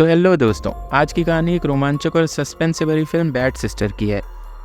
तो हेलो दोस्तों, आज की कहानी एक रोमांचक और सस्पेंस से भरी फिल्म बैड सिस्टर की है।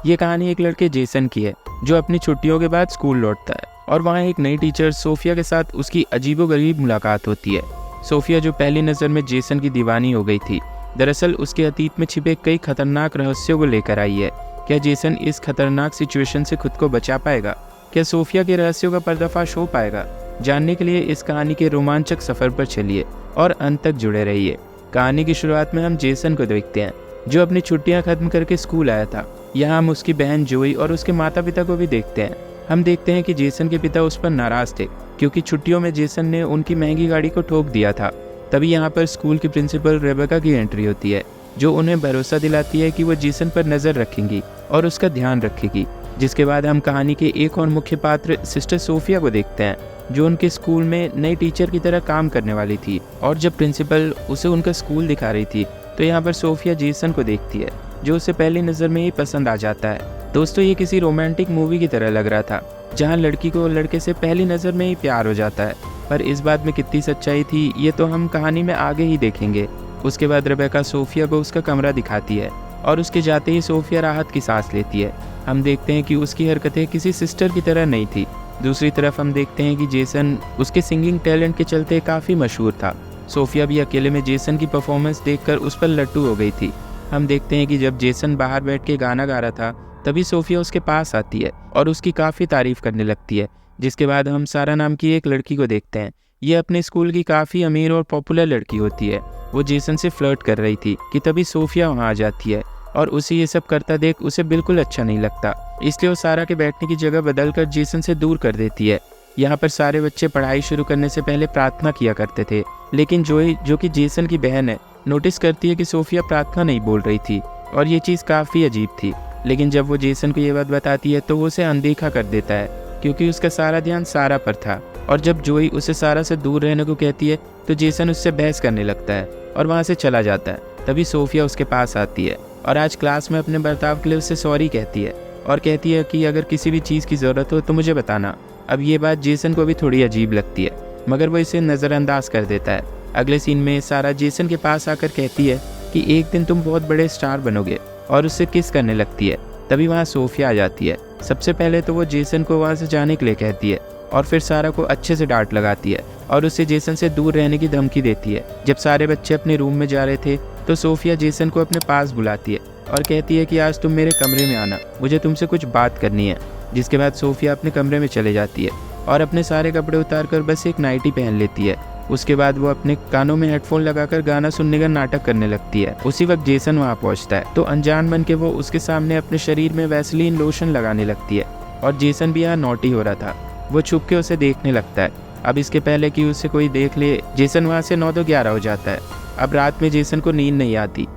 ये कहानी एक लड़के जेसन की है जो अपनी छुट्टियों के बाद स्कूल लौटता है और वहाँ एक नई टीचर सोफिया के साथ उसकी अजीबोगरीब मुलाकात होती है। सोफिया जो पहली नज़र में जेसन की दीवानी हो गई थी, दरअसल उसके अतीत में छिपे कई खतरनाक रहस्यों को लेकर आई है। क्या जेसन इस खतरनाक सिचुएशन से खुद को बचा पाएगा? क्या सोफिया के रहस्यों का पर्दाफाश हो पाएगा? जानने के लिए इस कहानी के रोमांचक सफर पर चलिए और अंत तक जुड़े रहिए। कहानी की शुरुआत में हम जेसन को देखते हैं जो अपनी छुट्टियां खत्म करके स्कूल आया था। यहाँ हम उसकी बहन जोई और उसके माता पिता को भी देखते हैं। हम देखते हैं कि जेसन के पिता उस पर नाराज थे क्योंकि छुट्टियों में जेसन ने उनकी महंगी गाड़ी को ठोक दिया था। तभी यहाँ पर स्कूल की प्रिंसिपल रेबेका की एंट्री होती है जो उन्हें भरोसा दिलाती है कि वो जेसन पर नज़र रखेंगी और उसका ध्यान रखेगी। जिसके बाद हम कहानी के एक और मुख्य पात्र सिस्टर सोफिया को देखते हैं जो उनके स्कूल में नई टीचर की तरह काम करने वाली थी। और जब प्रिंसिपल उसे उनका स्कूल दिखा रही थी तो यहाँ पर सोफिया जेसन को देखती है जो उसे पहली नज़र में ही पसंद आ जाता है। दोस्तों, ये किसी रोमांटिक मूवी की तरह लग रहा था जहाँ लड़की को लड़के से पहली नज़र में ही प्यार हो जाता है, पर इस बात में कितनी सच्चाई थी ये तो हम कहानी में आगे ही देखेंगे। उसके बाद रेबेका सोफिया को उसका कमरा दिखाती है और उसके जाते ही सोफिया राहत की सांस लेती है। हम देखते हैं कि उसकी हरकतें किसी सिस्टर की तरह नहीं थी। दूसरी तरफ हम देखते हैं कि जेसन उसके सिंगिंग टैलेंट के चलते काफ़ी मशहूर था। सोफिया भी अकेले में जेसन की परफॉर्मेंस देखकर उस पर लट्टू हो गई थी। हम देखते हैं कि जब जेसन बाहर बैठ के गाना गा रहा था तभी सोफिया उसके पास आती है और उसकी काफ़ी तारीफ करने लगती है। जिसके बाद हम सारा नाम की एक लड़की को देखते हैं। ये अपने स्कूल की काफ़ी अमीर और पॉपुलर लड़की होती है। वो जेसन से फ्लर्ट कर रही थी कि तभी सोफिया वहाँ आ जाती है और उसे ये सब करता देख उसे बिल्कुल अच्छा नहीं लगता, इसलिए वो सारा के बैठने की जगह बदलकर जेसन से दूर कर देती है। यहाँ पर सारे बच्चे पढ़ाई शुरू करने से पहले प्रार्थना किया करते थे, लेकिन जोई जो कि जेसन की बहन है नोटिस करती है कि सोफिया प्रार्थना नहीं बोल रही थी और ये चीज़ काफ़ी अजीब थी। लेकिन जब वो जेसन को ये बात बताती है तो वो उसे अनदेखा कर देता है क्योंकि उसका सारा ध्यान सारा पर था। और जब जोई उसे सारा से दूर रहने को कहती है तो जेसन उससे बहस करने लगता है और वहाँ से चला जाता है। तभी सोफिया उसके पास आती है और आज क्लास में अपने बर्ताव के लिए उससे सॉरी कहती है और कहती है कि अगर किसी भी चीज़ की ज़रूरत हो तो मुझे बताना। अब ये बात जेसन को भी थोड़ी अजीब लगती है मगर वो इसे नज़रअंदाज कर देता है। अगले सीन में सारा जेसन के पास आकर कहती है कि एक दिन तुम बहुत बड़े स्टार बनोगे और उससे किस करने लगती है। तभी वहाँ सोफिया आ जाती है। सबसे पहले तो वो जेसन को वहाँ से जाने के लिए कहती है और फिर सारा को अच्छे से डांट लगाती है और उससे जेसन से दूर रहने की धमकी देती है। जब सारे बच्चे अपने रूम में जा रहे थे तो सोफिया जेसन को अपने पास बुलाती है और कहती है कि आज तुम मेरे कमरे में आना, मुझे तुमसे कुछ बात करनी है। जिसके बाद सोफिया अपने कमरे में चले जाती है और अपने सारे कपड़े उतारकर बस एक नाइटी पहन लेती है। उसके बाद वो अपने कानों में हेडफोन लगाकर गाना सुनने का नाटक करने लगती है। उसी वक्त जेसन वहाँ पहुँचता है तो अनजान बन के वो उसके सामने अपने शरीर में वैसलीन लोशन लगाने लगती है और जेसन भी यहाँ नॉटी हो रहा था। वो छुप के उसे देखने लगता है। अब इसके पहले कि उसे कोई देख ले जेसन वहाँ से 9-11 हो जाता है। अब रात में जेसन को नींद नहीं आती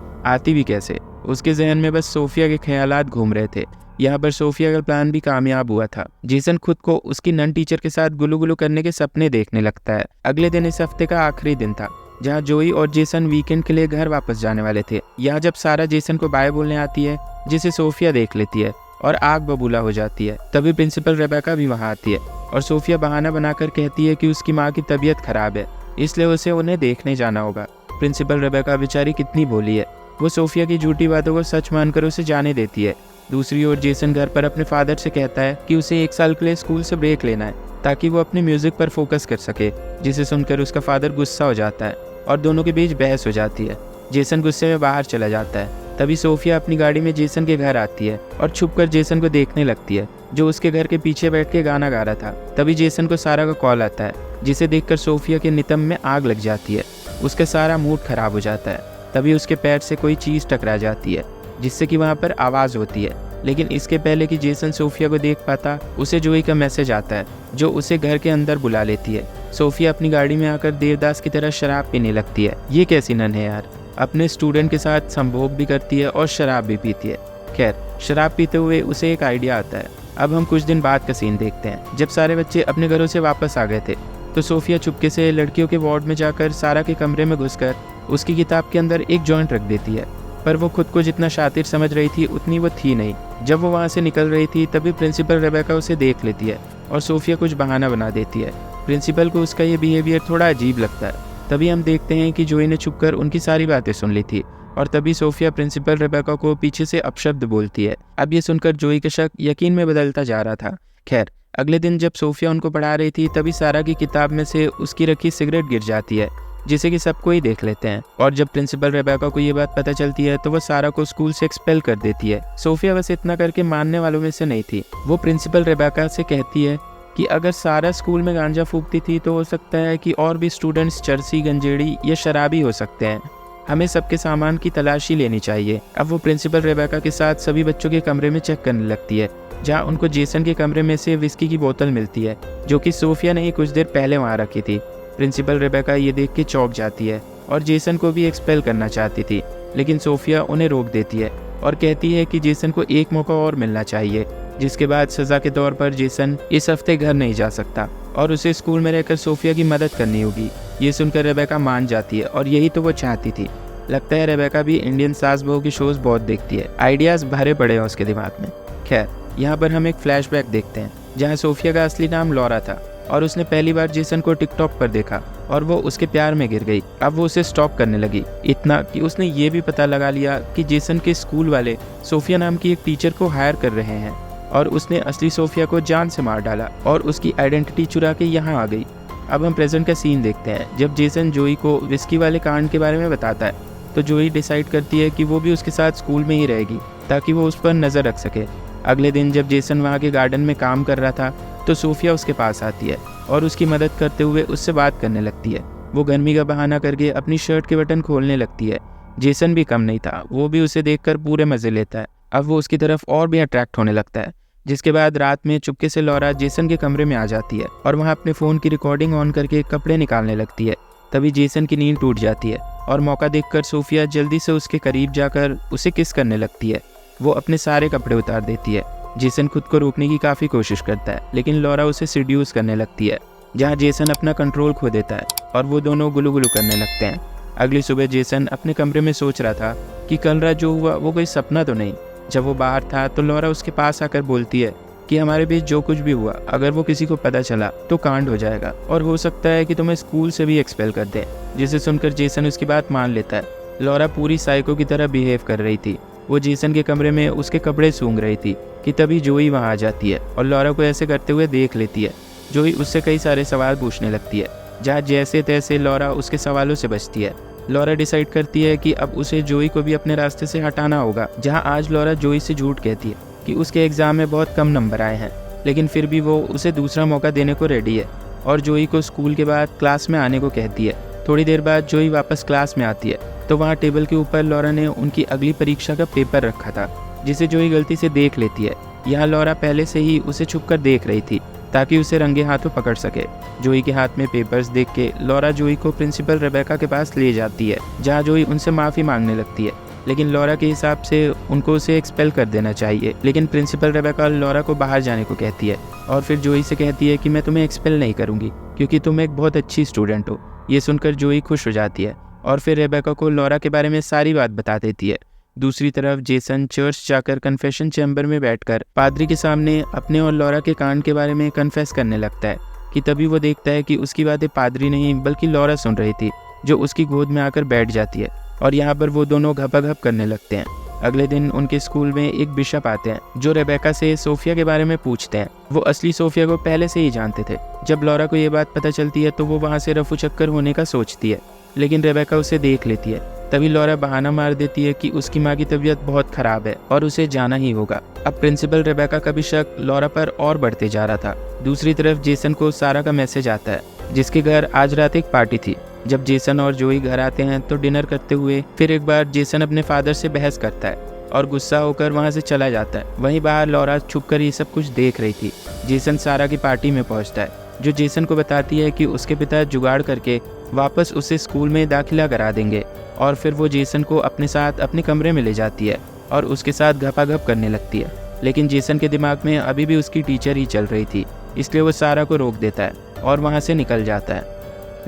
भी कैसे? उसके जहन में बस सोफिया के ख्यालात घूम रहे थे। यहाँ पर सोफिया का प्लान भी कामयाब हुआ था। जेसन खुद को उसकी नन टीचर के साथ गुलू गुलू करने के सपने देखने लगता है। अगले दिन इस हफ्ते का आखिरी दिन था जहाँ जोई और जेसन वीकेंड के लिए घर वापस जाने वाले थे। यहाँ जब सारा जेसन को बाय बोलने आती है जिसे सोफिया देख लेती है और आग बबूला हो जाती है। तभी प्रिंसिपल रेबेका भी वहाँ आती है और सोफिया बहाना बनाकर कहती है कि उसकी माँ की तबीयत खराब है इसलिए उसे उन्हें देखने जाना होगा। प्रिंसिपल रेबेका बेचारी कितनी भोली है, वो सोफिया की झूठी बातों को सच मानकर उसे जाने देती है। दूसरी ओर जेसन घर पर अपने फादर से कहता है कि उसे 1 साल के लिए स्कूल से ब्रेक लेना है ताकि वो अपने म्यूजिक पर फोकस कर सके, जिसे सुनकर उसका फादर गुस्सा हो जाता है और दोनों के बीच बहस हो जाती है। जेसन गुस्से में बाहर चला जाता है। तभी सोफिया अपनी गाड़ी में जेसन के घर आती है और छुपकर जेसन को देखने लगती है जो उसके घर के पीछे बैठ के गाना गा रहा था। तभी जेसन को सारा का कॉल आता है जिसे देखकर सोफिया के नितंब में आग लग जाती है। उसका सारा मूड खराब हो जाता है। तभी उसके पैर से कोई चीज़ टकरा जाती है जिससे कि वहाँ पर आवाज़ होती है। लेकिन इसके पहले कि जेसन सोफिया को देख पाता उसे जोई का मैसेज आता है जो उसे घर के अंदर बुला लेती है। सोफिया अपनी गाड़ी में आकर देवदास की तरह शराब पीने लगती है। ये कैसी नन है यार, अपने स्टूडेंट के साथ संभोग भी करती है और शराब भी पीती है। खैर, शराब पीते हुए उसे एक आइडिया आता है। अब हम कुछ दिन बाद का सीन देखते हैं। जब सारे बच्चे अपने घरों से वापस आ गए थे तो सोफिया चुपके से लड़कियों के वार्ड में जाकर सारा के कमरे में घुसकर उसकी किताब के अंदर एक जॉइंट रख देती है। पर वो खुद को जितना शातिर समझ रही थी उतनी वो थी नहीं। जब वो वहाँ से निकल रही थी तभी प्रिंसिपल रेबेका उसे देख लेती है और सोफिया कुछ बहाना बना देती है। प्रिंसिपल को उसका ये बिहेवियर थोड़ा अजीब लगता है तभी हम देखते हैं कि जोई ने छुपकर उनकी सारी बातें सुन ली थी और तभी सोफिया प्रिंसिपल रेबेका को पीछे से अपशब्द बोलती है। अब ये सुनकर जोई का शक यकीन में बदलता जा रहा था। खैर, अगले दिन जब सोफिया उनको पढ़ा रही थी तभी सारा की किताब में से उसकी रखी सिगरेट गिर जाती है, जिसे कि सबको ही देख लेते हैं। और जब प्रिंसिपल रेबेका को ये बात पता चलती है तो वो सारा को स्कूल से एक्सपेल कर देती है। सोफिया बस इतना करके मानने वालों में से नहीं थी। वो प्रिंसिपल रेबेका से कहती है कि अगर सारा स्कूल में गांजा फूकती थी तो हो सकता है कि और भी स्टूडेंट्स चरसी, गंजेड़ी या शराबी हो सकते हैं। हमें सबके सामान की तलाशी लेनी चाहिए। अब वो प्रिंसिपल रेबेका के साथ सभी बच्चों के कमरे में चेक करने लगती है, जहाँ उनको जेसन के कमरे में से विस्की की बोतल मिलती है, जो कि सोफिया ने ही कुछ देर पहले वहाँ रखी थी। प्रिंसिपल रेबेका ये देख के चौंक जाती है और जेसन को भी एक्सपेल करना चाहती थी, लेकिन सोफिया उन्हें रोक देती है और कहती है कि जेसन को एक मौका और मिलना चाहिए, जिसके बाद सज़ा के तौर पर जेसन इस हफ्ते घर नहीं जा सकता और उसे स्कूल में रहकर सोफिया की मदद करनी होगी। ये सुनकर रेबेका मान जाती है और यही तो वो चाहती थी। लगता है रेबेका भी इंडियन सास बहू की शोज बहुत देखती है। आइडियाज़ भरे पड़े हैं उसके दिमाग में। खैर, यहाँ पर हम एक फ्लैशबैक देखते हैं जहाँ सोफिया का असली नाम लॉरा था और उसने पहली बार जेसन को टिकटॉक पर देखा और वो उसके प्यार में गिर गई। अब वो उसे स्टॉक करने लगी, इतना कि उसने ये भी पता लगा लिया कि जेसन के स्कूल वाले सोफिया नाम की एक टीचर को हायर कर रहे हैं और उसने असली सोफिया को जान से मार डाला और उसकी आइडेंटिटी चुरा के यहाँ आ गई। अब हम प्रेजेंट का सीन देखते हैं जब जेसन जोई को विस्की वाले कांड के बारे में बताता है तो जोई डिसाइड करती है कि वो भी उसके साथ स्कूल में ही रहेगी ताकि वो उस पर नज़र रख सके। अगले दिन जब जेसन वहाँ के गार्डन में काम कर रहा था तो सोफिया उसके पास आती है और उसकी मदद करते हुए उससे बात करने लगती है। वो गर्मी का बहाना करके अपनी शर्ट के बटन खोलने लगती है। जेसन भी कम नहीं था, वो भी उसे देखकर पूरे मज़े लेता है। अब वो उसकी तरफ और भी अट्रैक्ट होने लगता है, जिसके बाद रात में चुपके से लॉरा जेसन के कमरे में आ जाती है और वहाँ अपने फ़ोन की रिकॉर्डिंग ऑन करके कपड़े निकालने लगती है। तभी जेसन की नींद टूट जाती है और मौका देखकर सोफिया जल्दी से उसके करीब जाकर उसे किस करने लगती है। वो अपने सारे कपड़े उतार देती है। जेसन खुद को रोकने की काफ़ी कोशिश करता है, लेकिन लॉरा उसे सीड्यूस करने लगती है, जहाँ जेसन अपना कंट्रोल खो देता है और वो दोनों गुलू गुलू करने लगते हैं। अगली सुबह जेसन अपने कमरे में सोच रहा था कि कल रात जो हुआ वो कोई सपना तो नहीं। जब वो बाहर था तो लॉरा उसके पास आकर बोलती है कि हमारे बीच जो कुछ भी हुआ अगर वो किसी को पता चला तो कांड हो जाएगा और हो सकता है कि तुम्हें स्कूल से भी एक्सपेल कर दे। जिसे सुनकर जेसन उसकी बात मान लेता है। लॉरा पूरी साइको की तरह बिहेव कर रही थी। वो जेसन के कमरे में उसके कपड़े सूंघ रही थी कि तभी जोई वहाँ आ जाती है और लॉरा को ऐसे करते हुए देख लेती है। जोई उससे कई सारे सवाल पूछने लगती है, जहाँ जैसे तैसे लॉरा उसके सवालों से बचती है। लॉरा डिसाइड करती है कि अब उसे जोई को भी अपने रास्ते से हटाना होगा। जहाँ आज लॉरा जोई से झूठ कहती है कि उसके एग्ज़ाम में बहुत कम नंबर आए हैं, लेकिन फिर भी वो उसे दूसरा मौका देने को रेडी है और जोई को स्कूल के बाद क्लास में आने को कहती है। थोड़ी देर बाद जोई वापस क्लास में आती है तो वहाँ टेबल के ऊपर लॉरा ने उनकी अगली परीक्षा का पेपर रखा था, जिसे जोई गलती से देख लेती है। यहाँ लॉरा पहले से ही उसे छुपकर देख रही थी ताकि उसे रंगे हाथों पकड़ सके। जोई के हाथ में पेपर्स देख के लॉरा जोई को प्रिंसिपल रेबेका के पास ले जाती है, जहाँ जोई उनसे माफ़ी मांगने लगती है, लेकिन लॉरा के हिसाब से उनको उसे एक्सपेल कर देना चाहिए। लेकिन प्रिंसिपल रेबेका लॉरा को बाहर जाने को कहती है और फिर जोई से कहती है कि मैं तुम्हें एक्सपेल नहीं करूँगी क्योंकि तुम एक बहुत अच्छी स्टूडेंट हो। ये सुनकर जोई खुश हो जाती है और फिर रेबेका को लॉरा के बारे में सारी बात बता देती है। दूसरी तरफ जेसन चर्च जाकर कन्फेशन चैम्बर में बैठकर पादरी के सामने अपने और लॉरा के कांड के बारे में कन्फेस करने लगता है कि तभी वो देखता है कि उसकी बातें पादरी नहीं बल्कि लॉरा सुन रही थी, जो उसकी गोद में आकर बैठ जाती है और यहाँ पर वो दोनों घपाघप करने लगते हैं। अगले दिन उनके स्कूल में एक बिशप आते हैं जो रेबेका से सोफिया के बारे में पूछते हैं। वो असली सोफिया को पहले से ही जानते थे। जब लॉरा को ये बात पता चलती है तो वो वहाँ से रफू चक्कर होने का सोचती है, लेकिन रेबेका उसे देख लेती है। तभी लॉरा बहाना मार देती है कि उसकी माँ की तबीयत बहुत खराब है और उसे जाना ही होगा। अब प्रिंसिपल रेबेका का भी शक लॉरा पर और बढ़ते जा रहा था। दूसरी तरफ जेसन को सारा का मैसेज आता है, जिसके घर आज रात एक पार्टी थी। जब जेसन और जोई घर आते हैं तो डिनर करते हुए फिर एक बार जेसन अपने फादर से बहस करता है और गुस्सा होकर वहाँ से चला जाता है। वहीं बाहर लॉरा छुपकर ये सब कुछ देख रही थी। जेसन सारा की पार्टी में पहुँचता है, जो जेसन को बताती है कि उसके पिता जुगाड़ करके वापस उसे स्कूल में दाखिला करा देंगे और फिर वो जेसन को अपने साथ अपने कमरे में ले जाती है और उसके साथ घपाघप करने लगती है। लेकिन जेसन के दिमाग में अभी भी उसकी टीचर ही चल रही थी, इसलिए वो सारा को रोक देता है और वहाँ से निकल जाता है।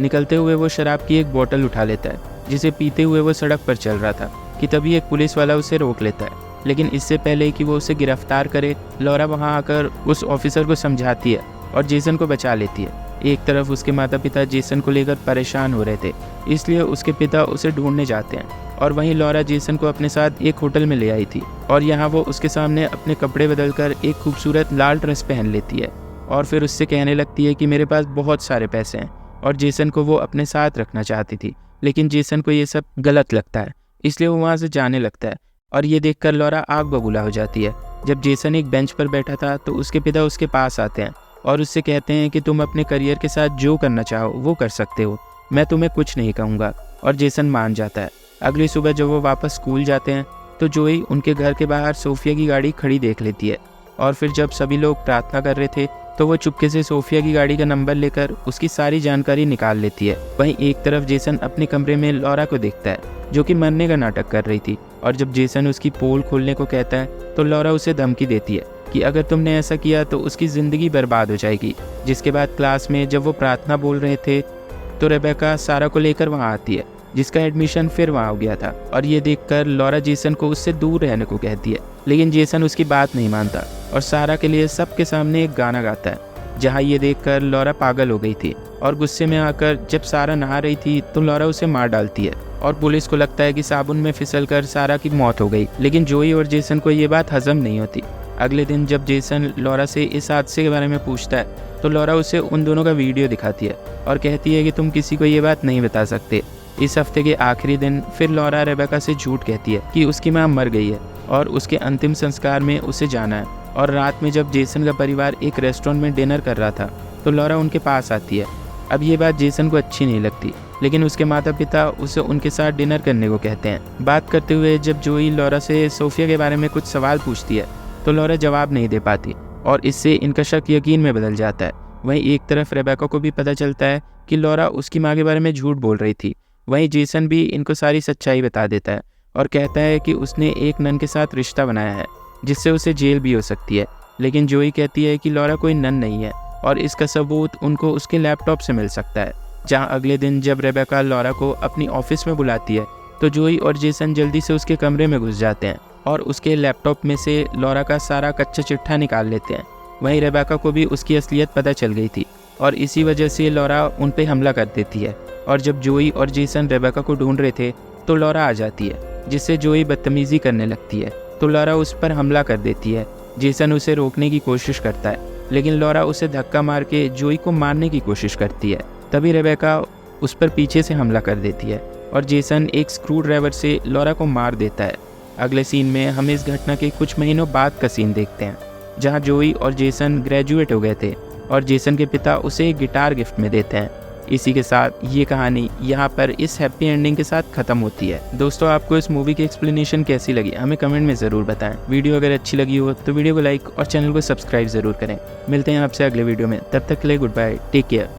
निकलते हुए वो शराब की एक बोतल उठा लेता है, जिसे पीते हुए वो सड़क पर चल रहा था कि तभी एक पुलिस वाला उसे रोक लेता है। लेकिन इससे पहले कि वो उसे गिरफ्तार करे, लॉरा वहाँ आकर उस ऑफिसर को समझाती है और जेसन को बचा लेती है। एक तरफ उसके माता पिता जेसन को लेकर परेशान हो रहे थे इसलिए उसके पिता उसे ढूंढने जाते हैं। और वहीं लॉरा जेसन को अपने साथ एक होटल में ले आई थी और यहाँ वो उसके सामने अपने कपड़े बदलकर एक खूबसूरत लाल ड्रेस पहन लेती है और फिर उससे कहने लगती है कि मेरे पास बहुत सारे पैसे हैं। और जेसन को वो अपने साथ रखना चाहती थी, लेकिन जेसन को ये सब गलत लगता है, इसलिए वो वहाँ से जाने लगता है। और ये देखकर लॉरा आग बबूला हो जाती है। जब जेसन एक बेंच पर बैठा था तो उसके पिता उसके पास आते हैं और उससे कहते हैं कि तुम अपने करियर के साथ जो करना चाहो वो कर सकते हो, मैं तुम्हें कुछ नहीं कहूँगा। और जेसन मान जाता है। अगली सुबह जब वो वापस स्कूल जाते हैं तो जोई उनके घर के बाहर सोफिया की गाड़ी खड़ी देख लेती है। और फिर जब सभी लोग प्रार्थना कर रहे थे तो वो चुपके से सोफिया की गाड़ी का नंबर लेकर उसकी सारी जानकारी निकाल लेती है। वहीं एक तरफ जेसन अपने कमरे में लॉरा को देखता है जो कि मरने का नाटक कर रही थी। और जब जेसन उसकी पोल खोलने को कहता है तो लॉरा उसे धमकी देती है कि अगर तुमने ऐसा किया तो उसकी ज़िंदगी बर्बाद हो जाएगी। जिसके बाद क्लास में जब वो प्रार्थना बोल रहे थे तो रेबेका सारा को लेकर वहाँ आती है जिसका एडमिशन फिर वहाँ हो गया था। और ये देखकर लॉरा जेसन को उससे दूर रहने को कहती है, लेकिन जेसन उसकी बात नहीं मानता और सारा के लिए सबके सामने एक गाना गाता है। जहाँ ये देखकर लॉरा पागल हो गई थी और गुस्से में आकर जब सारा नहा रही थी तो लॉरा उसे मार डालती है। और पुलिस को लगता है कि साबुन में फिसलकर सारा की मौत हो गई, लेकिन जोई और जेसन को ये बात हजम नहीं होती। अगले दिन जब जेसन लॉरा से इस हादसे के बारे में पूछता है तो लॉरा उसे उन दोनों का वीडियो दिखाती है और कहती है कि तुम किसी को ये बात नहीं बता सकते। इस हफ्ते के आखिरी दिन फिर लॉरा रेबेका से झूठ कहती है कि उसकी मां मर गई है और उसके अंतिम संस्कार में उसे जाना है। और रात में जब जेसन का परिवार एक रेस्टोरेंट में डिनर कर रहा था तो लॉरा उनके पास आती है। अब ये बात जेसन को अच्छी नहीं लगती, लेकिन उसके माता पिता उसे उनके साथ डिनर करने को कहते हैं। बात करते हुए जब जोई लॉरा से सोफिया के बारे में कुछ सवाल पूछती है तो लॉरा जवाब नहीं दे पाती और इससे इनका शक यकीन में बदल जाता है। वहीं एक तरफ रेबेका को भी पता चलता है कि लॉरा उसकी माँ के बारे में झूठ बोल रही थी। वहीं जेसन भी इनको सारी सच्चाई बता देता है और कहता है कि उसने एक नन के साथ रिश्ता बनाया है जिससे उसे जेल भी हो सकती है। लेकिन जोई कहती है कि लॉरा कोई नन नहीं है और इसका सबूत उनको उसके लैपटॉप से मिल सकता है। जहां अगले दिन जब रेबेका लॉरा को अपनी ऑफिस में बुलाती है तो जोई और जेसन जल्दी से उसके कमरे में घुस जाते हैं और उसके लैपटॉप में से लॉरा का सारा कच्चा चिट्ठा निकाल लेते हैं। वहीं रेबेका को भी उसकी असलियत पता चल गई थी और इसी वजह से लॉरा उन पे हमला कर देती है। और जब जोई और जेसन रेबेका को ढूंढ रहे थे तो लॉरा आ जाती है, जिससे जोई बदतमीजी करने लगती है तो लॉरा उस पर हमला कर देती है। जेसन उसे रोकने की कोशिश करता है, लेकिन लॉरा उसे धक्का मार के जोई को मारने की कोशिश करती है। तभी रेबेका उस पर पीछे से हमला कर देती है और जेसन एक स्क्रू ड्राइवर से लॉरा को मार देता है। अगले सीन में हम इस घटना के कुछ महीनों बाद का सीन देखते हैं, जहाँ जोई और जेसन ग्रेजुएट हो गए थे और जेसन के पिता उसे एक गिटार गिफ्ट में देते हैं। इसी के साथ ये कहानी यहाँ पर इस हैप्पी एंडिंग के साथ खत्म होती है। दोस्तों, आपको इस मूवी की एक्सप्लेनेशन कैसी लगी हमें कमेंट में ज़रूर बताएं। वीडियो अगर अच्छी लगी हो तो वीडियो को लाइक और चैनल को सब्सक्राइब ज़रूर करें। मिलते हैं आपसे अगले वीडियो में, तब तक के लिए गुड बाय, टेक केयर।